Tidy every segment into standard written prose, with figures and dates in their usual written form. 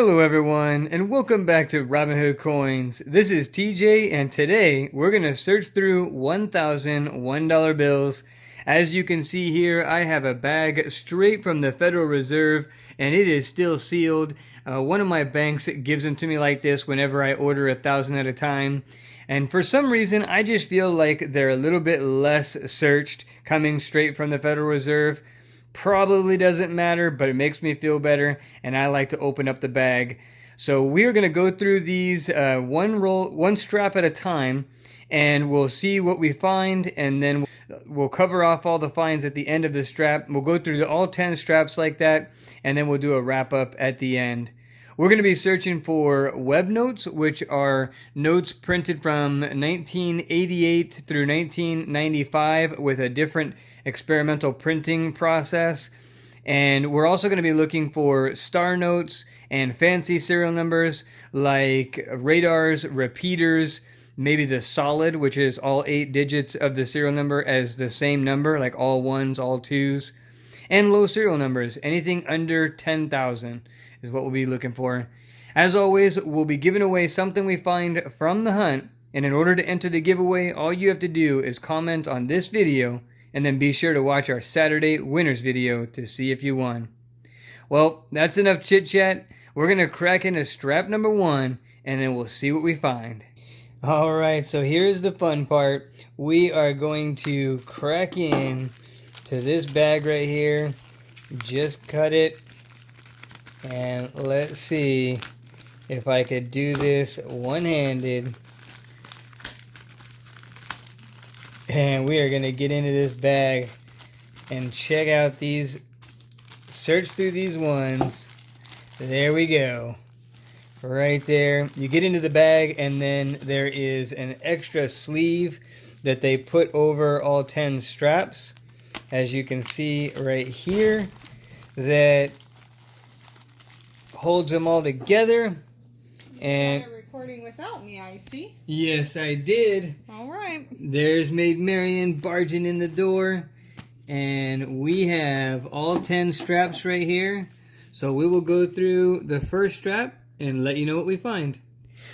Hello everyone, and welcome back to Robinhood Coins. This is TJ, and today we're going to search through 1,000 $1 bills. As you can see here, I have a bag straight from the Federal Reserve, and it is still sealed. One of my banks gives them to me like this whenever I order 1,000 at a time. And for some reason, I just feel like they're a little bit less searched coming straight from the Federal Reserve. Probably doesn't matter, but it makes me feel better, and I like to open up the bag. So we are going to go through these one strap at a time, and we'll see what we find, and then we'll cover off all the finds at the end of the strap. We'll go through all 10 straps like that, and then we'll do a wrap-up at the end. We're going to be searching for web notes, which are notes printed from 1988 through 1995 with a different experimental printing process. And we're also going to be looking for star notes and fancy serial numbers like radars, repeaters, maybe the solid, which is all 8 digits of the serial number as the same number, like all ones, all twos, and low serial numbers, anything under 10,000. Is what we'll be looking for. As always, we'll be giving away something we find from the hunt, and in order to enter the giveaway, all you have to do is comment on this video, and then be sure to watch our Saturday winners video to see if you won. Well, that's enough chit-chat. We're going to crack into strap number 1, and then we'll see what we find. Alright, so here's the fun part. We are going to crack in to this bag right here. Just cut it. And let's see if I could do this one-handed. And we are going to get into this bag and check out these, search through these ones. There we go. Right there. You get into the bag, and then there is an extra sleeve that they put over all 10 straps. As you can see right here, that holds them all together. And you're recording without me, I see. Yes, I did. All right. There's Maid Marian barging in the door, and we have all 10 straps right here. So we will go through the first strap and let you know what we find.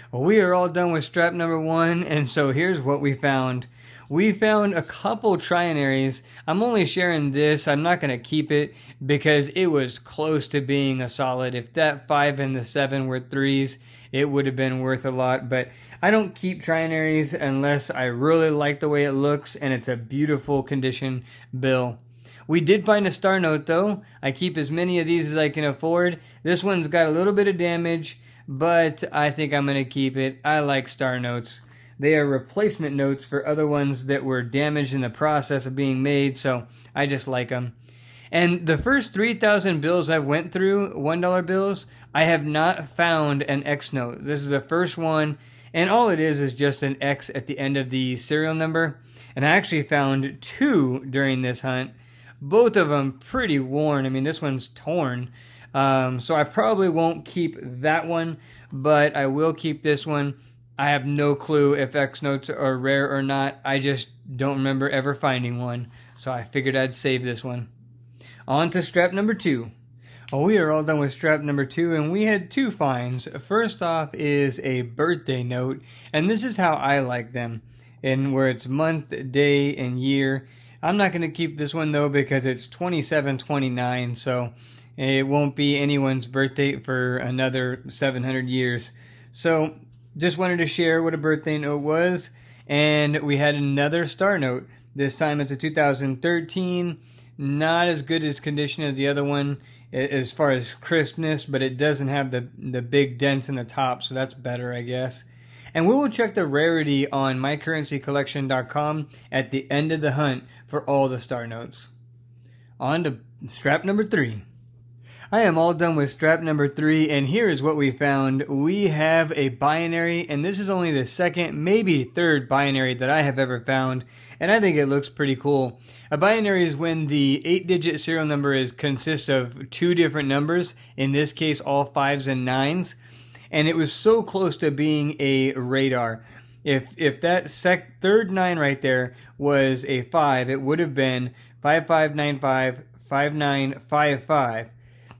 Well, we are all done with strap number 1, and so here's what we found. We found a couple trinaries. I'm only sharing this. I'm not going to keep it because it was close to being a solid. If that 5 and the 7 were 3s, it would have been worth a lot. But I don't keep trinaries unless I really like the way it looks and it's a beautiful condition bill. We did find a star note though. I keep as many of these as I can afford. This one's got a little bit of damage, but I think I'm going to keep it. I like star notes. They are replacement notes for other ones that were damaged in the process of being made, so I just like them. And the first 3,000 bills I went through, $1 bills, I have not found an X note. This is the first one, and all it is just an X at the end of the serial number. And I actually found 2 during this hunt, both of them pretty worn. I mean, this one's torn, so I probably won't keep that one, but I will keep this one. I have no clue if X notes are rare or not. I just don't remember ever finding one, so I figured I'd save this one. On to strap number 2. Oh, we are all done with strap number 2, and we had 2 finds. First off is a birthday note, and this is how I like them, and where it's month, day, and year. I'm not going to keep this one though because it's 2729, so it won't be anyone's birthday for another 700 years. So just wanted to share what a birthday note was. And we had another star note. This time it's a 2013. Not as good as condition as the other one as far as crispness, but it doesn't have the big dents in the top, so that's better, I guess. And we will check the rarity on mycurrencycollection.com at the end of the hunt for all the star notes. On to strap number 3. I am all done with strap number 3, and here is what we found. We have a binary, and this is only the second, maybe third binary that I have ever found, and I think it looks pretty cool. A binary is when the 8-digit serial number consists of 2 different numbers, in this case all 5s and 9s, and it was so close to being a radar. If that third 9 right there was a 5, it would have been 5595 5955.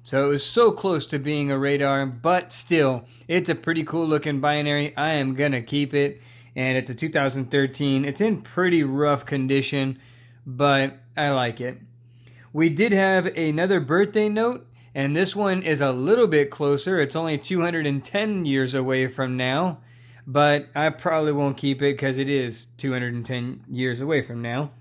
So it was so close to being a radar, but still, it's a pretty cool looking binary. I am going to keep it. And it's a 2013. It's in pretty rough condition, but I like it. We did have another birthday note, and this one is a little bit closer. It's only 210 years away from now, but I probably won't keep it because it is 210 years away from now.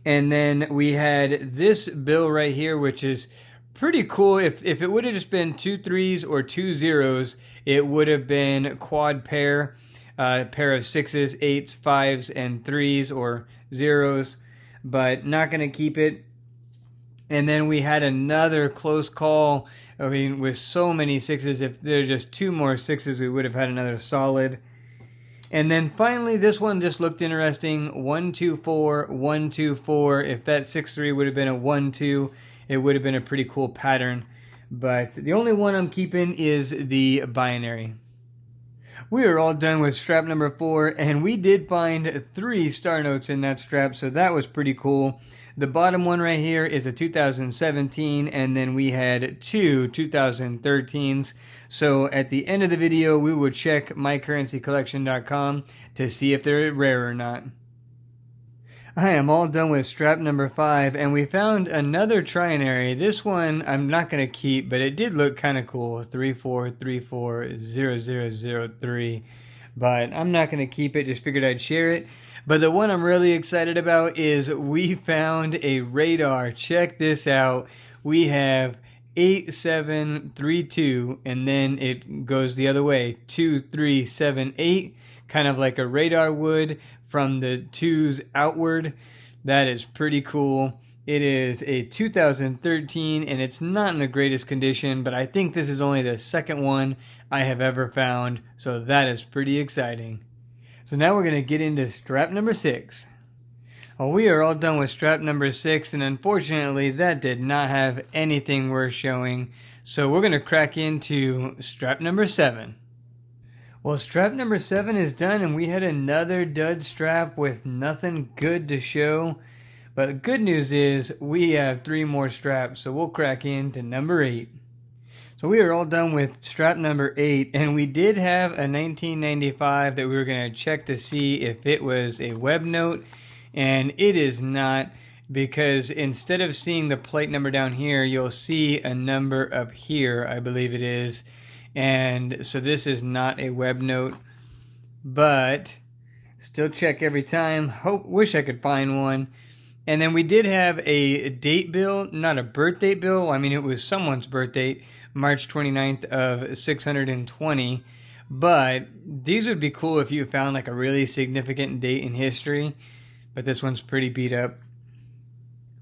And then we had this bill right here, which is pretty cool. If it would have just been 2 3s or 2 zeros, it would have been quad pair, pair of 6s, 8s, 5s, and 3s or zeros, but not going to keep it. And then we had another close call. I mean, with so many 6s, if there are just 2 more 6s, we would have had another solid. And then finally, this one just looked interesting. 1 2 4 1 2 4. If that 6 3 would have been a 1 2, it would have been a pretty cool pattern. But the only one I'm keeping is the binary. We are all done with strap number 4, and we did find 3 star notes in that strap, so that was pretty cool. The bottom one right here is a 2017, and then we had 2 2013s. So at the end of the video, we will check mycurrencycollection.com to see if they're rare or not. I am all done with strap number 5, and we found another trinary. This one I'm not going to keep, but it did look kind of cool. 34340003. But I'm not going to keep it, just figured I'd share it. But the one I'm really excited about is we found a radar. Check this out. We have 8732, and then it goes the other way. 2378, kind of like a radar would from the 2s outward. That is pretty cool. It is a 2013, and it's not in the greatest condition, but I think this is only the second one I have ever found, so that is pretty exciting. So now we're going to get into strap number 6. Well, we are all done with strap number 6, and unfortunately that did not have anything worth showing. So we're going to crack into strap number 7. Well, strap number 7 is done, and we had another dud strap with nothing good to show. But the good news is we have 3 more straps, so we'll crack into number 8. So we are all done with strap number 8, and we did have a 1995 that we were going to check to see if it was a web note, and it is not, because instead of seeing the plate number down here, you'll see a number up here, I believe it is, and so this is not a web note, but still check every time. Wish I could find one. And then we did have a date bill, not a birth date bill. I mean, it was someone's birth date, March 29th of 620. But these would be cool if you found like a really significant date in history. But this one's pretty beat up.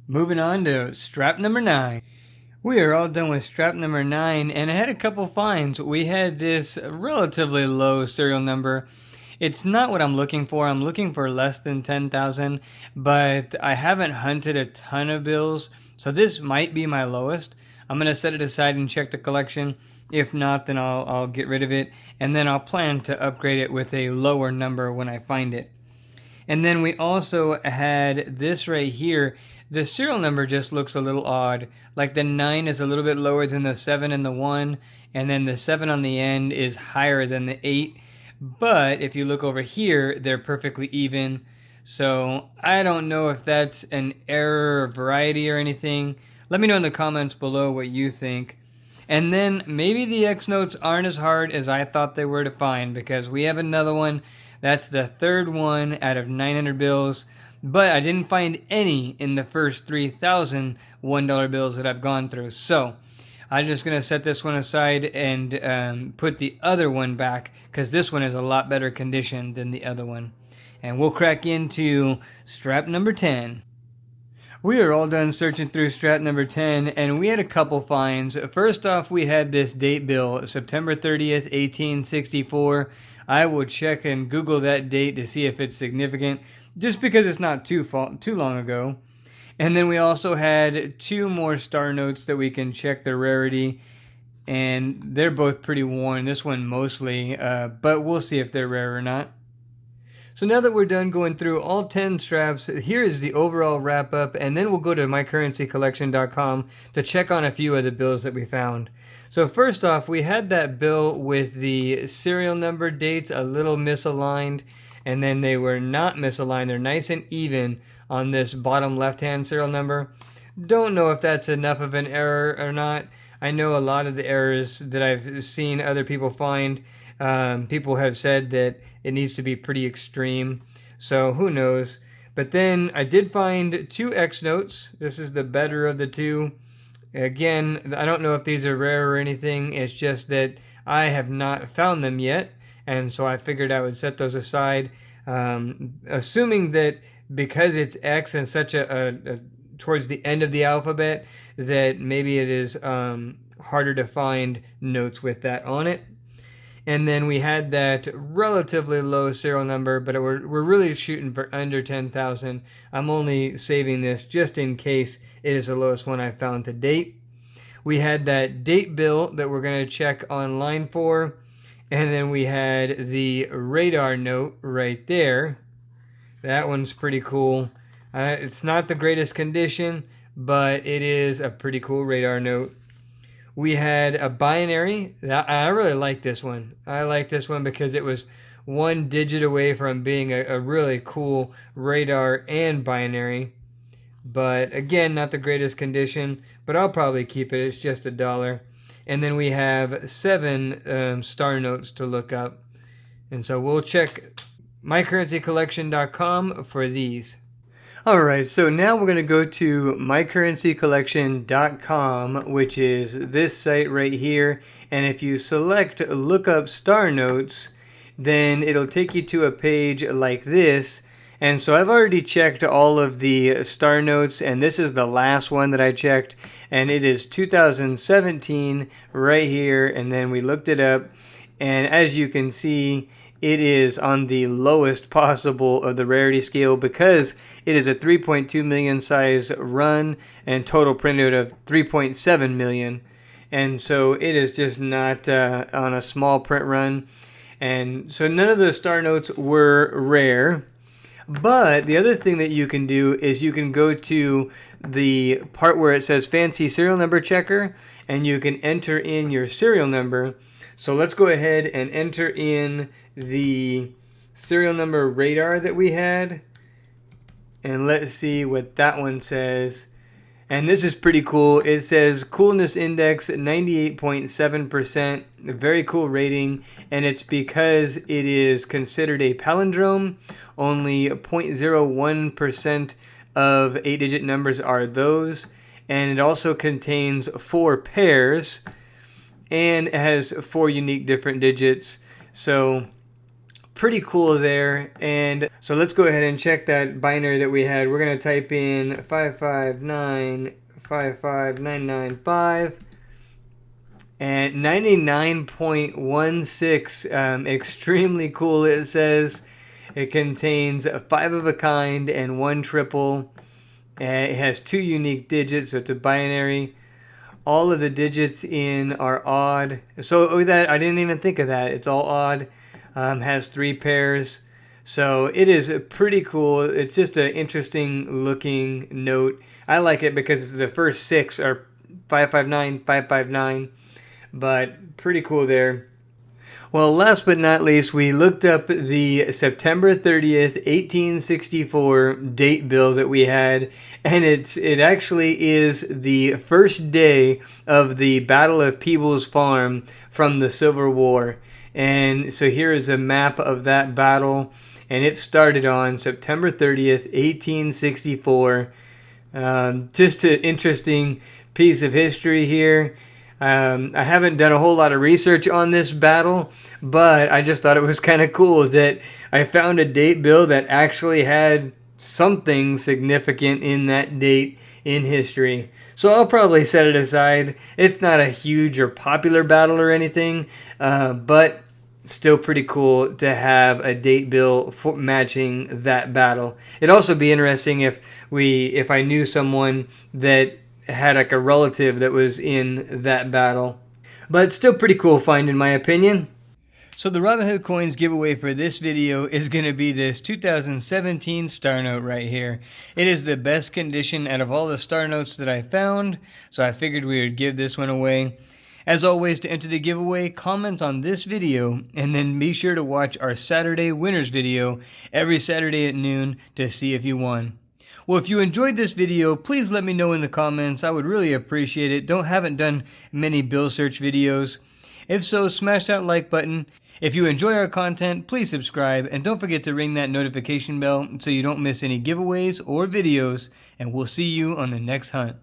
Moving on to strap number 9. We are all done with strap number 9, and I had a couple finds. We had this relatively low serial number. It's not what I'm looking for. I'm looking for less than 10,000, but I haven't hunted a ton of bills, so this might be my lowest. I'm going to set it aside and check the collection. If not, then I'll get rid of it, and then I'll plan to upgrade it with a lower number when I find it. And then we also had this right here. The serial number just looks a little odd. Like the 9 is a little bit lower than the 7 and the 1, and then the 7 on the end is higher than the 8. But if you look over here, they're perfectly even. So I don't know if that's an error or variety or anything. Let me know in the comments below what you think. And then maybe the X notes aren't as hard as I thought they were to find, because we have another one. That's the third one out of 900 bills. But I didn't find any in the first 3,000 $1 bills that I've gone through. So I'm just going to set this one aside and put the other one back, because this one is a lot better condition than the other one. And we'll crack into strap number 10. We are all done searching through strap number 10, and we had a couple finds. First off, we had this date bill, September 30th, 1864. I will check and Google that date to see if it's significant, just because it's not too long ago. And then we also had 2 more star notes that we can check the rarity, and they're both pretty worn. This one mostly, but we'll see if they're rare or not. So now that we're done going through all 10 straps, here is the overall wrap up, and then we'll go to mycurrencycollection.com to check on a few of the bills that we found. So first off, we had that bill with the serial number dates a little misaligned, and then they were not misaligned. They're nice and even on this bottom left-hand serial number. Don't know if that's enough of an error or not. I know a lot of the errors that I've seen other people find, people have said that it needs to be pretty extreme. So who knows? But then I did find 2 X notes. This is the better of the two. Again, I don't know if these are rare or anything. It's just that I have not found them yet. And so I figured I would set those aside, assuming that because it's X and such a towards the end of the alphabet, that maybe it is harder to find notes with that on it. And then we had that relatively low serial number, but we're really shooting for under 10,000. I'm only saving this just in case it is the lowest one I've found to date. We had that date bill that we're going to check online for. And then we had the radar note right there. That one's pretty cool. It's not the greatest condition, but it is a pretty cool radar note. We had a binary. I really like this one. I like this one because it was 1 digit away from being a really cool radar and binary. But again, not the greatest condition, but I'll probably keep it. It's just $1. And then we have 7 star notes to look up. And so we'll check mycurrencycollection.com for these. Alright, so now we're going to go to mycurrencycollection.com, which is this site right here. And if you select look up star notes, then it'll take you to a page like this. And so I've already checked all of the star notes, and this is the last one that I checked. And it is 2017 right here, and then we looked it up. And as you can see, it is on the lowest possible of the rarity scale because it is a 3.2 million size run and total printout of 3.7 million. And so it is just not on a small print run. And so none of the star notes were rare. But the other thing that you can do is you can go to the part where it says fancy serial number checker, and you can enter in your serial number. So let's go ahead and enter in the serial number radar that we had. And let's see what that one says. And this is pretty cool. It says coolness index 98.7%. Very cool rating. And it's because it is considered a palindrome. Only 0.01% of 8-digit numbers are those. And it also contains 4 pairs. And it has 4 unique different digits. So pretty cool there. And so let's go ahead and check that binary that we had. We're going to type in 559-55995 and 99.16. Extremely cool. It says it contains 5 of a kind and 1 triple. And it has 2 unique digits, so it's a binary. All of the digits in are odd. So that I didn't even think of that. It's all odd. Has 3 pairs. So it is pretty cool. It's just an interesting looking note. I like it because the first 6 are 559, 559. But pretty cool there. Well, last but not least, we looked up the September 30th, 1864 date bill that we had, and it actually is the first day of the Battle of Peebles Farm from the Civil War. And so here is a map of that battle, and it started on September 30th, 1864. Just an interesting piece of history here. I haven't done a whole lot of research on this battle, but I just thought it was kind of cool that I found a date bill that actually had something significant in that date in history. So I'll probably set it aside. It's not a huge or popular battle or anything, but still pretty cool to have a date bill matching that battle. It'd also be interesting if I knew someone that had like a relative that was in that battle. But still pretty cool find in my opinion. So the Robinhood Coins giveaway for this video is going to be this 2017 Star Note right here. It is the best condition out of all the Star Notes that I found, so I figured we would give this one away. As always, to enter the giveaway, comment on this video, and then be sure to watch our Saturday winners video every Saturday at noon to see if you won. Well, if you enjoyed this video, please let me know in the comments. I would really appreciate it. Haven't done many bill search videos. If so, smash that like button. If you enjoy our content, please subscribe, and don't forget to ring that notification bell so you don't miss any giveaways or videos, and we'll see you on the next hunt.